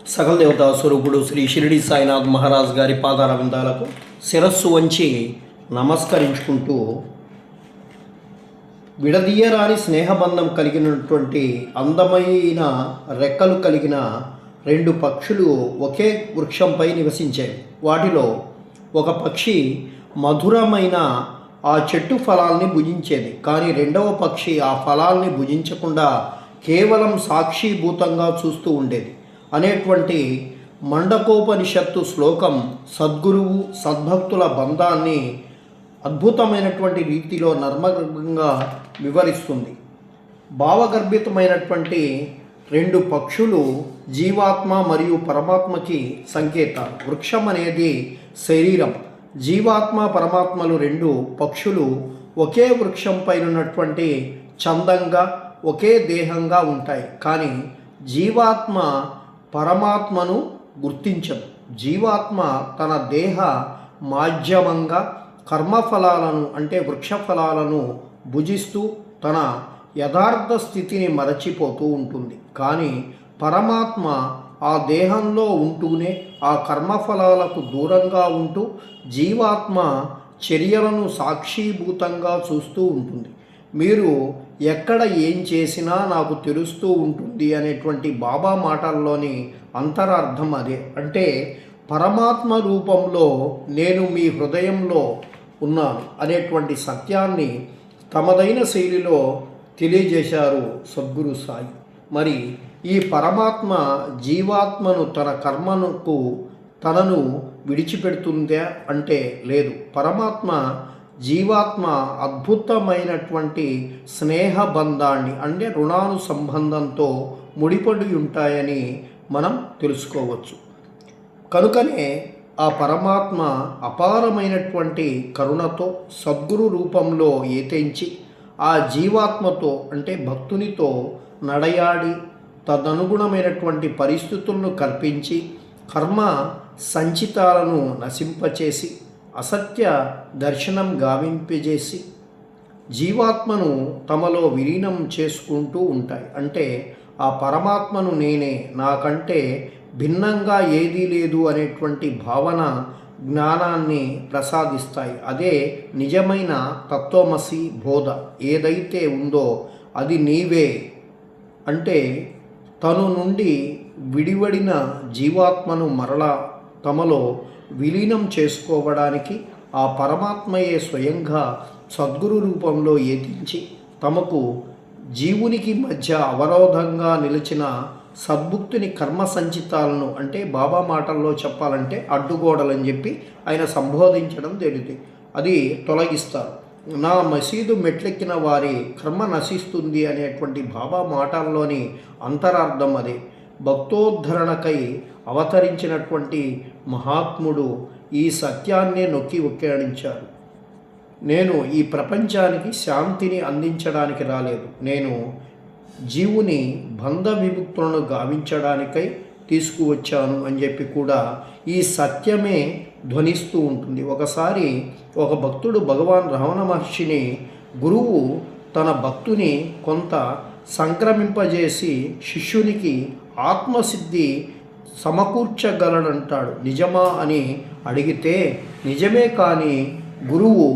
సకల దేవతా స్వరూపుడు శ్రీ షిరిడి సాయినాథ్ మహారాజ్ గారి పాదార విందాలకు శిరస్సు వంచి నమస్కరించుకుంటూ విడదీయరాని స్నేహబంధం కలిగినటువంటి అందమైన రెక్కలు కలిగిన రెండు పక్షులు ఒకే వృక్షంపై నివసించాయి. వాటిలో ఒక పక్షి మధురమైన ఆ చెట్టు ఫలాల్ని భుజించేది. కానీ రెండవ పక్షి ఆ ఫలాల్ని భుజించకుండా కేవలం సాక్షిభూతంగా చూస్తూ ఉండేది అనేటువంటి మండకోపనిషత్తు శ్లోకం సద్గురువు సద్భక్తుల బంధాన్ని అద్భుతమైనటువంటి రీతిలో నర్మగర్భంగా వివరిస్తుంది. భావగర్భితమైనటువంటి రెండు పక్షులు జీవాత్మ మరియు పరమాత్మకి సంకేతాలు. వృక్షం అనేది శరీరం. జీవాత్మ పరమాత్మలు రెండు పక్షులు ఒకే వృక్షంపై ఉన్నటువంటి చందంగా ఒకే దేహంగా ఉంటాయి. కానీ జీవాత్మ పరమాత్మను గుర్తించదు. జీవాత్మ తన దేహ మాధ్యమంగా కర్మఫలాలను అంటే వృక్షఫలాలను భుజిస్తూ తన యథార్థ స్థితిని మరచిపోతూ ఉంటుంది. కానీ పరమాత్మ ఆ దేహంలో ఉంటూనే ఆ కర్మఫలాలకు దూరంగా ఉంటూ జీవాత్మ చర్యలను సాక్షిభూతంగా చూస్తూ ఉంటుంది. మీరు ఎక్కడ ఏం చేసినా నాకు తెలుస్తూ ఉంటుంది అనేటువంటి బాబా మాటల్లోని అంతరార్థం అదే. అంటే పరమాత్మ రూపంలో నేను మీ హృదయంలో ఉన్నాను అనేటువంటి సత్యాన్ని తమదైన శైలిలో తెలియజేశారు సద్గురు సాయి. మరి ఈ పరమాత్మ జీవాత్మను తన కర్మకు తనను విడిచిపెడుతుందా అంటే లేదు. పరమాత్మ జీవాత్మ అద్భుతమైనటువంటి స్నేహబంధాన్ని అంటే రుణాను సంబంధంతో ముడిపడి ఉంటాయని మనం తెలుసుకోవచ్చు. కనుకనే ఆ పరమాత్మ అపారమైనటువంటి కరుణతో సద్గురు రూపంలో ఏతెంచి ఆ జీవాత్మతో అంటే భక్తునితో నడయాడి తదనుగుణమైనటువంటి పరిస్థితులను కల్పించి కర్మ సంచితాలను నశింపచేసి అసత్య దర్శనం గావింపజేసి జీవాత్మను తమలో విలీనం చేసుకుంటూ ఉంటాయి. అంటే ఆ పరమాత్మను నేనే, నాకంటే భిన్నంగా ఏదీ లేదు అనేటువంటి భావన జ్ఞానాన్ని ప్రసాదిస్తాయి. అదే నిజమైన తత్వమసి బోధ. ఏదైతే ఉందో అది నీవే అంటే తను నుండి విడివడిన జీవాత్మను మరలా తమలో విలీనం చేసుకోవడానికి ఆ పరమాత్మయే స్వయంగా సద్గురు రూపంలో ఏతించి తమకు జీవునికి మధ్య అవరోధంగా నిలిచిన సద్భుక్తుని కర్మ సంచితాలను అంటే బాబా మాటల్లో చెప్పాలంటే అడ్డుగోడలని చెప్పి ఆయన సంబోధించడం జరిగింది. అది తొలగిస్తారు. నా మసీదు మెట్లెక్కిన వారి కర్మ నశిస్తుంది అనేటువంటి బాబా మాటల్లోని అంతరార్థం అదే. భక్తోద్ధరణకై అవతరించినటువంటి మహాత్ముడు ఈ సత్యాన్నే నొక్కి ఉక్కిరించారు. నేను ఈ ప్రపంచానికి శాంతిని అందించడానికి రాలేదు, నేను జీవుని బంధ విముక్తులను గావించడానికై తీసుకువచ్చాను అని చెప్పి కూడా ఈ సత్యమే ధ్వనిస్తూ ఉంటుంది. ఒకసారి ఒక భక్తుడు భగవాన్ రమణ మహర్షిని గురువు తన భక్తుని కొంత సంక్రమింపజేసి శిష్యునికి ఆత్మసిద్ధి సమకూర్చగలడంటాడు. నిజమా అని అడిగితే నిజమే, కానీ గురువు